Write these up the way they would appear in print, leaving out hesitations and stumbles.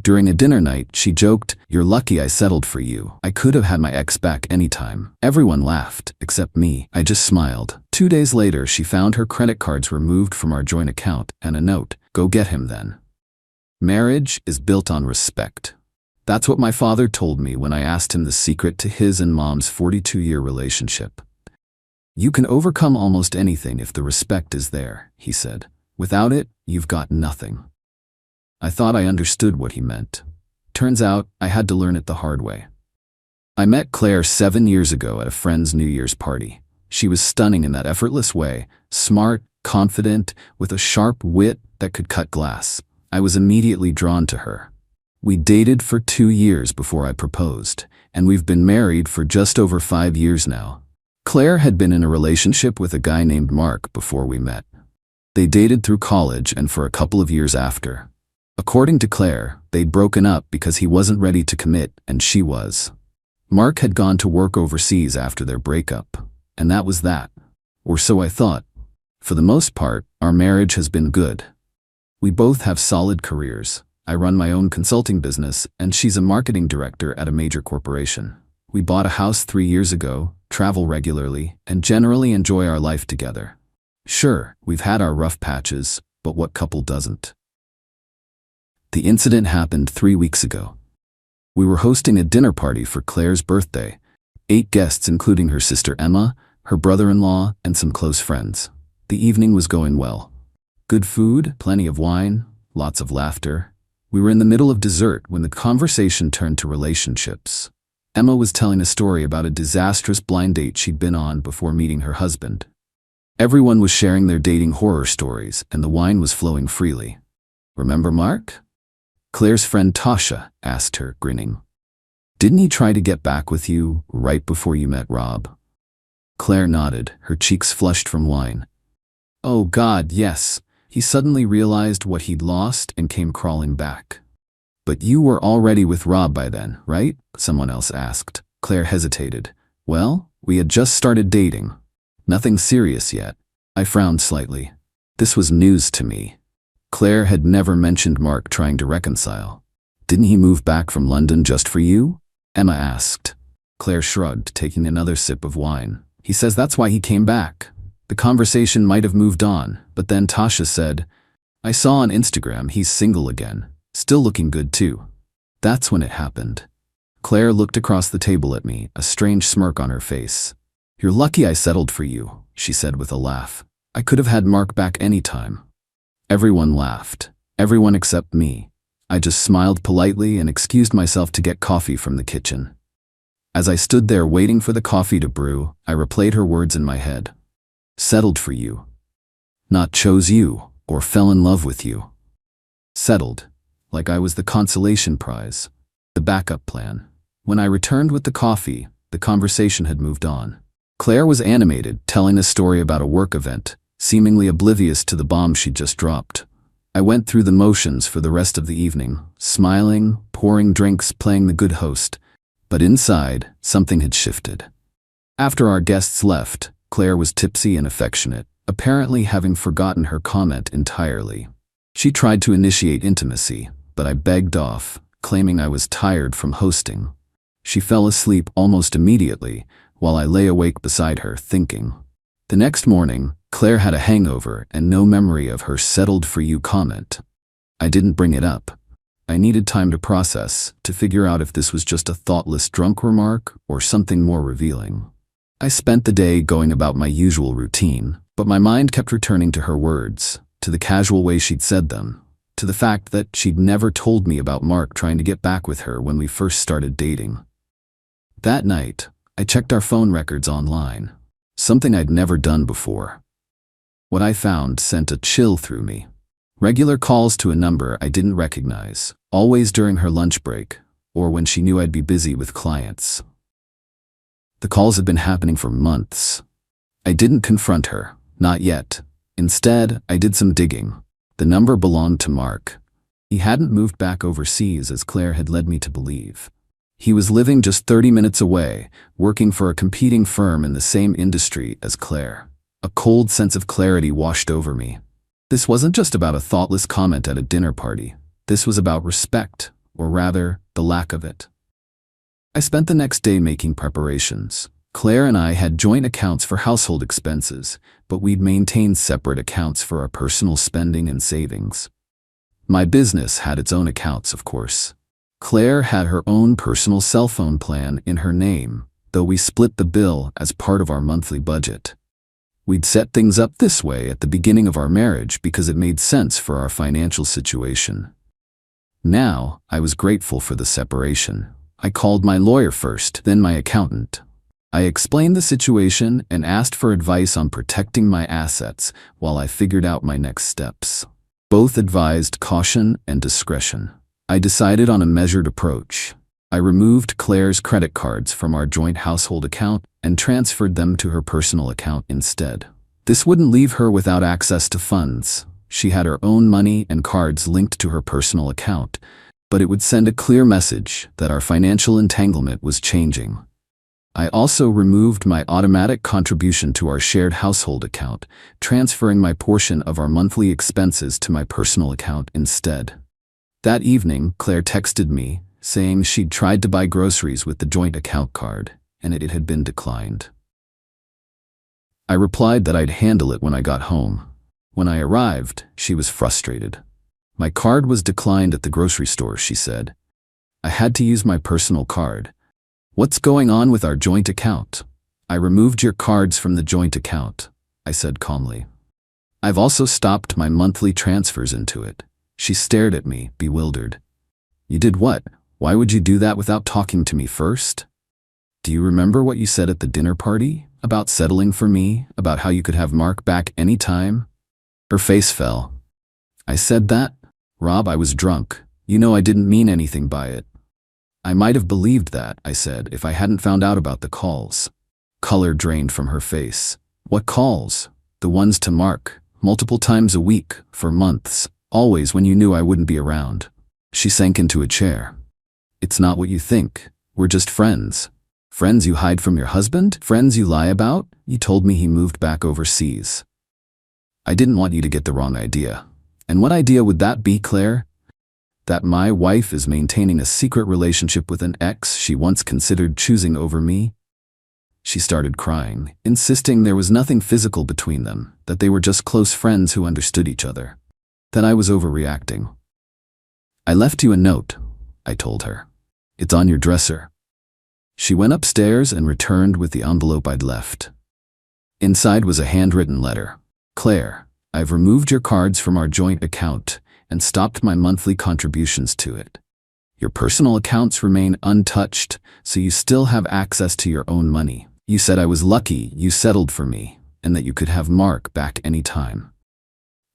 During a dinner night, she joked, "You're lucky I settled for you. I could have had my ex back anytime." Everyone laughed, except me. I just smiled. 2 days later, she found her credit cards removed from our joint account and a note, "Go get him then." Marriage is built on respect. That's what my father told me when I asked him the secret to his and Mom's 42-year relationship. "You can overcome almost anything if the respect is there," he said. "Without it, you've got nothing." I thought I understood what he meant. Turns out, I had to learn it the hard way. I met Claire 7 years ago at a friend's New Year's party. She was stunning in that effortless way, smart, confident, with a sharp wit that could cut glass. I was immediately drawn to her. We dated for 2 years before I proposed, and we've been married for just over 5 years now. Claire had been in a relationship with a guy named Mark before we met. They dated through college and for a couple of years after. According to Claire, they'd broken up because he wasn't ready to commit and she was. Mark had gone to work overseas after their breakup, and that was that. Or so I thought. For the most part, our marriage has been good. We both have solid careers. I run my own consulting business, and she's a marketing director at a major corporation. We bought a house 3 years ago, travel regularly, and generally enjoy our life together. Sure, we've had our rough patches, but what couple doesn't? The incident happened 3 weeks ago. We were hosting a dinner party for Claire's birthday. 8 guests including her sister Emma, her brother-in-law, and some close friends. The evening was going well. Good food, plenty of wine, lots of laughter. We were in the middle of dessert when the conversation turned to relationships. Emma was telling a story about a disastrous blind date she'd been on before meeting her husband. Everyone was sharing their dating horror stories, and the wine was flowing freely. "Remember Mark?" Claire's friend Tasha asked her, grinning. "Didn't he try to get back with you right before you met Rob?" Claire nodded, her cheeks flushed from wine. "Oh God, yes. He suddenly realized what he'd lost and came crawling back." "But you were already with Rob by then, right?" someone else asked. Claire hesitated. "Well, we had just started dating. Nothing serious yet." I frowned slightly. This was news to me. Claire had never mentioned Mark trying to reconcile. "Didn't he move back from London just for you?" Emma asked. Claire shrugged, taking another sip of wine. "He says that's why he came back." The conversation might have moved on, but then Tasha said, "I saw on Instagram he's single again, still looking good too." That's when it happened. Claire looked across the table at me, a strange smirk on her face. "You're lucky I settled for you," she said with a laugh. "I could have had Mark back anytime." Everyone laughed. Everyone except me. I just smiled politely and excused myself to get coffee from the kitchen. As I stood there waiting for the coffee to brew, I replayed her words in my head. Settled for you. Not chose you or fell in love with you. Settled, like I was the consolation prize, the backup plan. When I returned with the coffee, the conversation had moved on. Claire was animated, telling a story about a work event, seemingly oblivious to the bomb she'd just dropped. I went through the motions for the rest of the evening, smiling, pouring drinks, playing the good host. But inside, something had shifted. After our guests left, Claire was tipsy and affectionate, apparently having forgotten her comment entirely. She tried to initiate intimacy, but I begged off, claiming I was tired from hosting. She fell asleep almost immediately, while I lay awake beside her, thinking. The next morning, Claire had a hangover and no memory of her settled for you comment. I didn't bring it up. I needed time to process, to figure out if this was just a thoughtless drunk remark or something more revealing. I spent the day going about my usual routine, but my mind kept returning to her words, to the casual way she'd said them, to the fact that she'd never told me about Mark trying to get back with her when we first started dating. That night, I checked our phone records online, something I'd never done before. What I found sent a chill through me. Regular calls to a number I didn't recognize, always during her lunch break, or when she knew I'd be busy with clients. The calls had been happening for months. I didn't confront her, not yet. Instead, I did some digging. The number belonged to Mark. He hadn't moved back overseas as Claire had led me to believe. He was living just 30 minutes away, working for a competing firm in the same industry as Claire. A cold sense of clarity washed over me. This wasn't just about a thoughtless comment at a dinner party. This was about respect, or rather, the lack of it. I spent the next day making preparations. Claire and I had joint accounts for household expenses, but we'd maintained separate accounts for our personal spending and savings. My business had its own accounts, of course. Claire had her own personal cell phone plan in her name, though we split the bill as part of our monthly budget. We'd set things up this way at the beginning of our marriage because it made sense for our financial situation. Now, I was grateful for the separation. I called my lawyer first, then my accountant. I explained the situation and asked for advice on protecting my assets while I figured out my next steps. Both advised caution and discretion. I decided on a measured approach. I removed Claire's credit cards from our joint household account and transferred them to her personal account instead. This wouldn't leave her without access to funds. She had her own money and cards linked to her personal account, but it would send a clear message that our financial entanglement was changing. I also removed my automatic contribution to our shared household account, transferring my portion of our monthly expenses to my personal account instead. That evening, Claire texted me, saying she'd tried to buy groceries with the joint account card, and it had been declined. I replied that I'd handle it when I got home. When I arrived, she was frustrated. My card was declined at the grocery store, she said. I had to use my personal card. What's going on with our joint account? I removed your cards from the joint account, I said calmly. I've also stopped my monthly transfers into it. She stared at me, bewildered. You did what? Why would you do that without talking to me first? Do you remember what you said at the dinner party? About settling for me? About how you could have Mark back any time? Her face fell. I said that? Rob, I was drunk. You know I didn't mean anything by it. I might have believed that, I said, if I hadn't found out about the calls. Color drained from her face. What calls? The ones to Mark, multiple times a week, for months, always when you knew I wouldn't be around. She sank into a chair. It's not what you think. We're just friends. Friends you hide from your husband? Friends you lie about? You told me he moved back overseas. I didn't want you to get the wrong idea. And what idea would that be, Claire? That my wife is maintaining a secret relationship with an ex she once considered choosing over me? She started crying, insisting there was nothing physical between them, that they were just close friends who understood each other. That I was overreacting. I left you a note, I told her. It's on your dresser. She went upstairs and returned with the envelope I'd left. Inside was a handwritten letter. Claire, I've removed your cards from our joint account and stopped my monthly contributions to it. Your personal accounts remain untouched, so you still have access to your own money. You said I was lucky you settled for me, and that you could have Mark back anytime.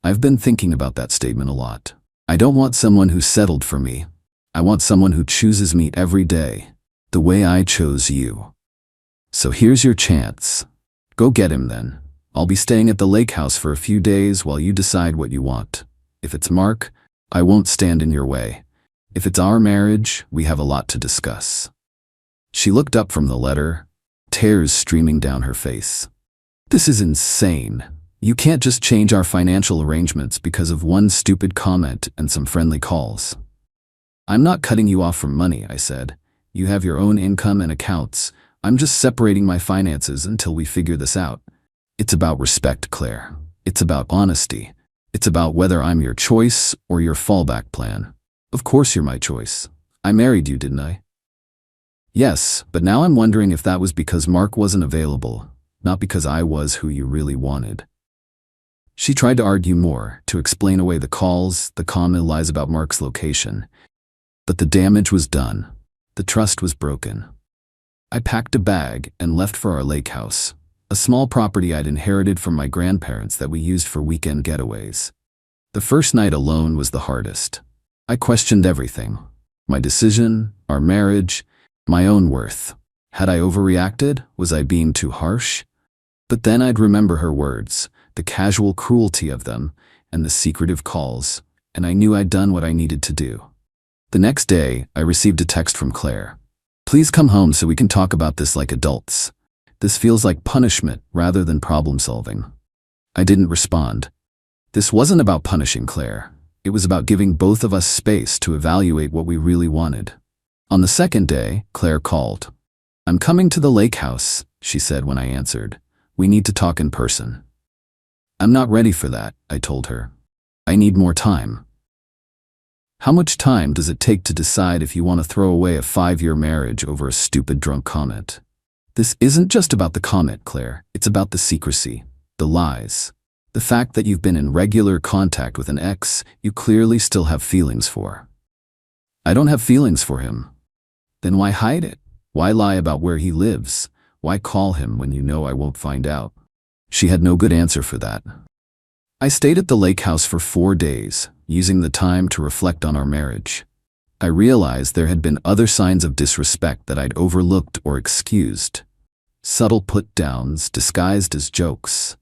I've been thinking about that statement a lot. I don't want someone who settled for me. I want someone who chooses me every day, the way I chose you. So here's your chance. Go get him then. I'll be staying at the lake house for a few days while you decide what you want. If it's Mark, I won't stand in your way. If it's our marriage, we have a lot to discuss. She looked up from the letter, tears streaming down her face. This is insane. You can't just change our financial arrangements because of one stupid comment and some friendly calls. I'm not cutting you off from money, I said. You have your own income and accounts. I'm just separating my finances until we figure this out. It's about respect, Claire. It's about honesty. It's about whether I'm your choice or your fallback plan. Of course you're my choice. I married you, didn't I? Yes, but now I'm wondering if that was because Mark wasn't available, not because I was who you really wanted. She tried to argue more, to explain away the calls, the common lies about Mark's location. But the damage was done. The trust was broken. I packed a bag and left for our lake house, a small property I'd inherited from my grandparents that we used for weekend getaways. The first night alone was the hardest. I questioned everything. My decision, our marriage, my own worth. Had I overreacted? Was I being too harsh? But then I'd remember her words, the casual cruelty of them, and the secretive calls, and I knew I'd done what I needed to do. The next day, I received a text from Claire. Please come home so we can talk about this like adults. This feels like punishment rather than problem solving. I didn't respond. This wasn't about punishing Claire. It was about giving both of us space to evaluate what we really wanted. On the second day, Claire called. "I'm coming to the lake house," she said when I answered. "We need to talk in person." "I'm not ready for that," I told her. "I need more time." How much time does it take to decide if you want to throw away a 5-year marriage over a stupid drunk comment? This isn't just about the comment, Claire. It's about the secrecy, the lies, the fact that you've been in regular contact with an ex you clearly still have feelings for. "I don't have feelings for him." Then why hide it? Why lie about where he lives? Why call him when you know I won't find out? She had no good answer for that. I stayed at the lake house for 4 days, using the time to reflect on our marriage. I realized there had been other signs of disrespect that I'd overlooked or excused. Subtle put-downs disguised as jokes.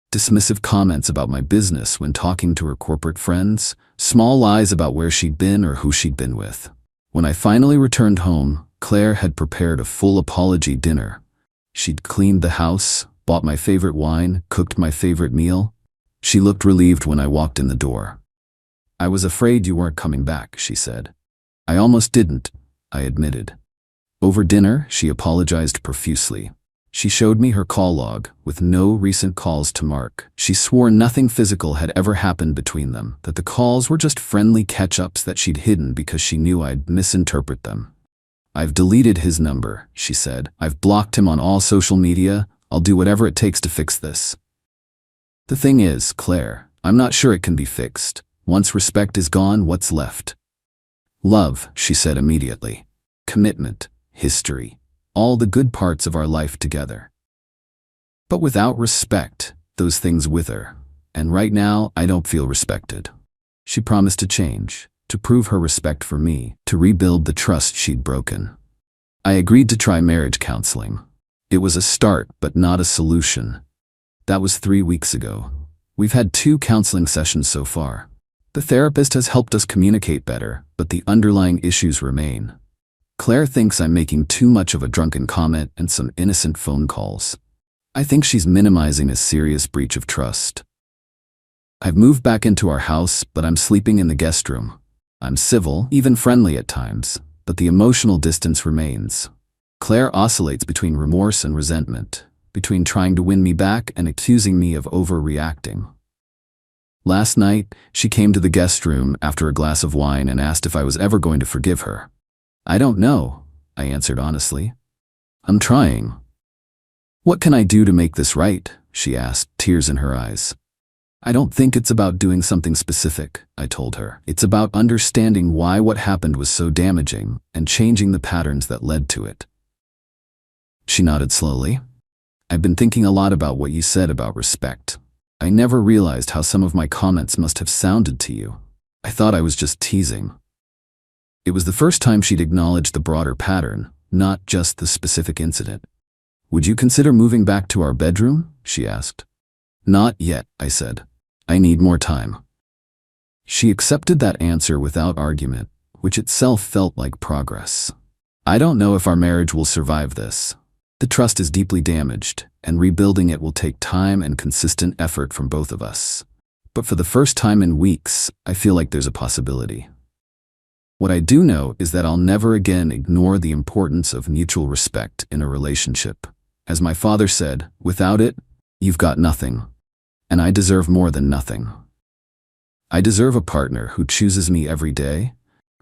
Dismissive comments about my business when talking to her corporate friends. Small lies about where she'd been or who she'd been with. When I finally returned home, Claire had prepared a full apology dinner. She'd cleaned the house, bought my favorite wine, cooked my favorite meal. She looked relieved when I walked in the door. "I was afraid you weren't coming back," she said. "I almost didn't," I admitted. Over dinner, she apologized profusely. She showed me her call log, with no recent calls to mark. She swore nothing physical had ever happened between them, that the calls were just friendly catch-ups that she'd hidden because she knew I'd misinterpret them. "I've deleted his number," she said. "I've blocked him on all social media. I'll do whatever it takes to fix this." The thing is, Claire, I'm not sure it can be fixed. Once respect is gone, what's left? Love, she said immediately. Commitment, history, all the good parts of our life together. But without respect, those things wither. And right now, I don't feel respected. She promised to change, to prove her respect for me, to rebuild the trust she'd broken. I agreed to try marriage counseling. It was a start, but not a solution. That was 3 weeks ago. We've had 2 counseling sessions so far. The therapist has helped us communicate better, but the underlying issues remain. Claire thinks I'm making too much of a drunken comment and some innocent phone calls. I think she's minimizing a serious breach of trust. I've moved back into our house, but I'm sleeping in the guest room. I'm civil, even friendly at times, but the emotional distance remains. Claire oscillates between remorse and resentment, between trying to win me back and accusing me of overreacting. Last night, she came to the guest room after a glass of wine and asked if I was ever going to forgive her. "I don't know," I answered honestly. "I'm trying." "What can I do to make this right?" she asked, tears in her eyes. "I don't think it's about doing something specific," I told her. "It's about understanding why what happened was so damaging and changing the patterns that led to it." She nodded slowly. "I've been thinking a lot about what you said about respect. I never realized how some of my comments must have sounded to you. I thought I was just teasing." It was the first time she'd acknowledged the broader pattern, not just the specific incident. "Would you consider moving back to our bedroom?" she asked. "Not yet," I said. "I need more time." She accepted that answer without argument, which itself felt like progress. I don't know if our marriage will survive this. The trust is deeply damaged, and rebuilding it will take time and consistent effort from both of us. But for the first time in weeks, I feel like there's a possibility. What I do know is that I'll never again ignore the importance of mutual respect in a relationship. As my father said, without it, you've got nothing. And I deserve more than nothing. I deserve a partner who chooses me every day,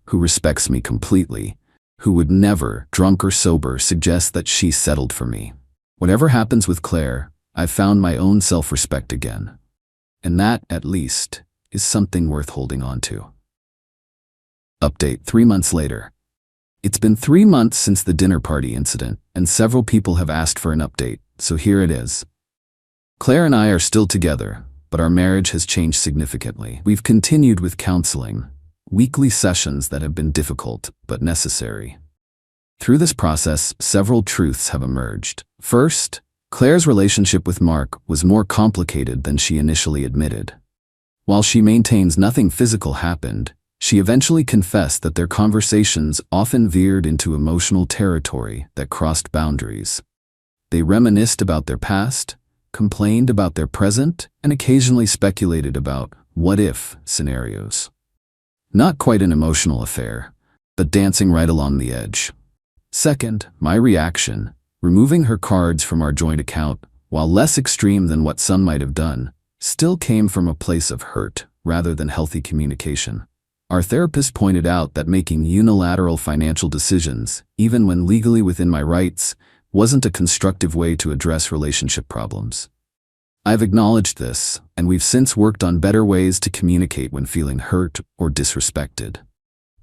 who respects me completely, who would never, drunk or sober, suggest that she settled for me. Whatever happens with Claire, I've found my own self-respect again. And that, at least, is something worth holding on to. Update 3 months later. It's been 3 months since the dinner party incident, and several people have asked for an update, so here it is. Claire and I are still together, but our marriage has changed significantly. We've continued with counseling, weekly sessions that have been difficult but necessary. Through this process, several truths have emerged. First, Claire's relationship with Mark was more complicated than she initially admitted. While she maintains nothing physical happened, she eventually confessed that their conversations often veered into emotional territory that crossed boundaries. They reminisced about their past, complained about their present, and occasionally speculated about what-if scenarios. Not quite an emotional affair, but dancing right along the edge. Second, my reaction, removing her cards from our joint account, while less extreme than what some might have done, still came from a place of hurt rather than healthy communication. Our therapist pointed out that making unilateral financial decisions, even when legally within my rights, wasn't a constructive way to address relationship problems. I've acknowledged this, and we've since worked on better ways to communicate when feeling hurt or disrespected.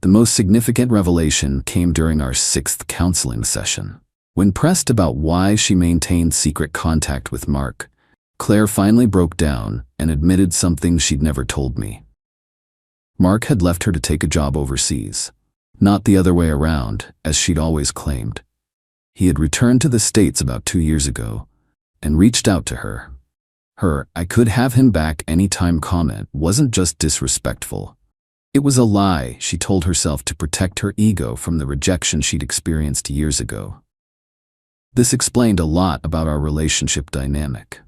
The most significant revelation came during our 6th counseling session. When pressed about why she maintained secret contact with Mark, Claire finally broke down and admitted something she'd never told me. Mark had left her to take a job overseas, not the other way around, as she'd always claimed. He had returned to the States about 2 years ago and reached out to her. Her "I could have him back anytime" comment wasn't just disrespectful. It was a lie she told herself to protect her ego from the rejection she'd experienced years ago. This explained a lot about our relationship dynamic.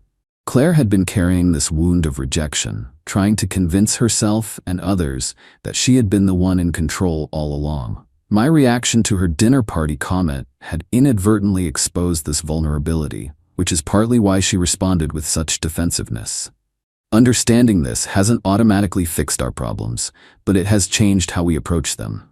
Claire had been carrying this wound of rejection, trying to convince herself and others that she had been the one in control all along. My reaction to her dinner party comment had inadvertently exposed this vulnerability, which is partly why she responded with such defensiveness. Understanding this hasn't automatically fixed our problems, but it has changed how we approach them.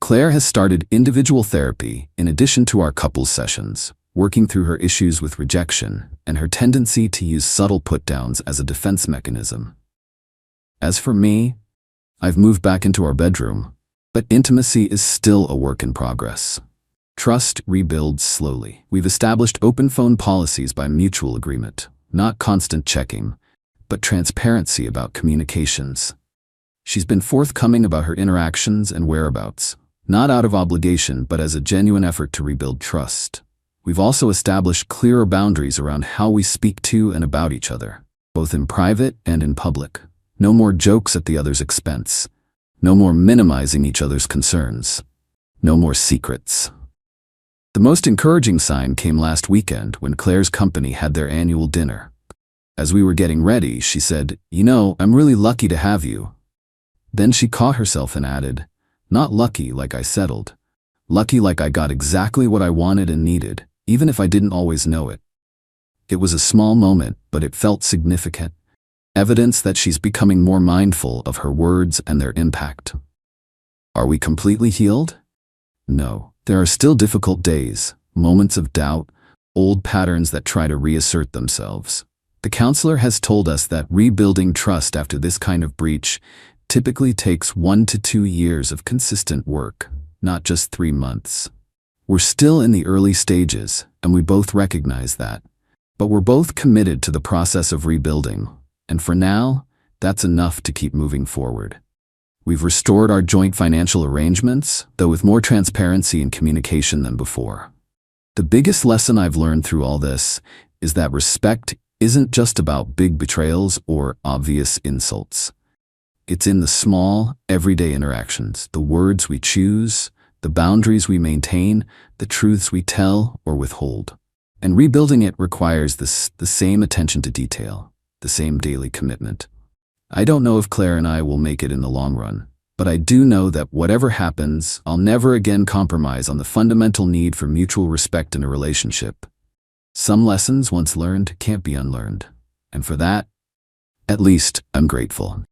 Claire has started individual therapy in addition to our couples sessions, working through her issues with rejection and her tendency to use subtle put-downs as a defense mechanism. As for me, I've moved back into our bedroom, but intimacy is still a work in progress. Trust rebuilds slowly. We've established open phone policies by mutual agreement, not constant checking, but transparency about communications. She's been forthcoming about her interactions and whereabouts, not out of obligation but as a genuine effort to rebuild trust. We've also established clearer boundaries around how we speak to and about each other, both in private and in public. No more jokes at the other's expense. No more minimizing each other's concerns. No more secrets. The most encouraging sign came last weekend when Claire's company had their annual dinner. As we were getting ready, she said, "You know, I'm really lucky to have you." Then she caught herself and added, "Not lucky like I settled. Lucky like I got exactly what I wanted and needed, even if I didn't always know it." It was a small moment, but it felt significant. Evidence that she's becoming more mindful of her words and their impact. Are we completely healed? No. There are still difficult days, moments of doubt, old patterns that try to reassert themselves. The counselor has told us that rebuilding trust after this kind of breach typically takes 1 to 2 years of consistent work, not just 3 months. We're still in the early stages, and we both recognize that. But we're both committed to the process of rebuilding, and for now, that's enough to keep moving forward. We've restored our joint financial arrangements, though with more transparency and communication than before. The biggest lesson I've learned through all this is that respect isn't just about big betrayals or obvious insults. It's in the small, everyday interactions, the words we choose, the boundaries we maintain, the truths we tell or withhold. And rebuilding it requires the same attention to detail, the same daily commitment. I don't know if Claire and I will make it in the long run, but I do know that whatever happens, I'll never again compromise on the fundamental need for mutual respect in a relationship. Some lessons once learned can't be unlearned, and for that, at least, I'm grateful.